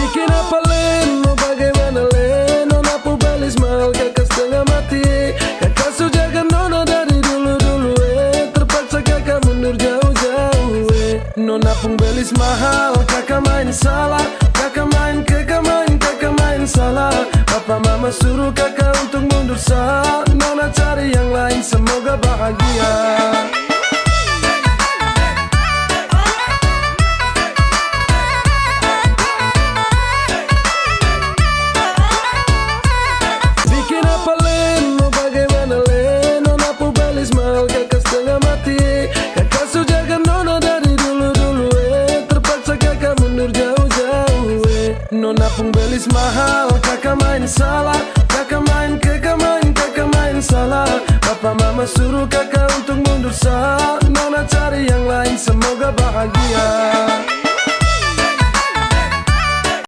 Bikin apa Len, mau bagaimana Len? Nona pubelis mahal kakak setengah mati. Kakak sujaga nona dari dulu-dulu terpaksa kakak mundur jauh-jauh Nona pembelis mahal, kakak main salah. Kakak main salah. Papa mama suruh kakak untuk mundur sah. Nona cari yang lain, semoga bahagia. Bikin apa Len, mau bagaimana Len? Nona pubelis mahal, kakak setengah mati. Kakak sujaga nona dari dulu-dulu terpaksa kakak mundur jauh-jauh Nona pembelis mahal, kakak main salah. Kakak main salah. Papa mama suruh kakak untuk mundur sah. Nona cari yang lain, semoga bahagia.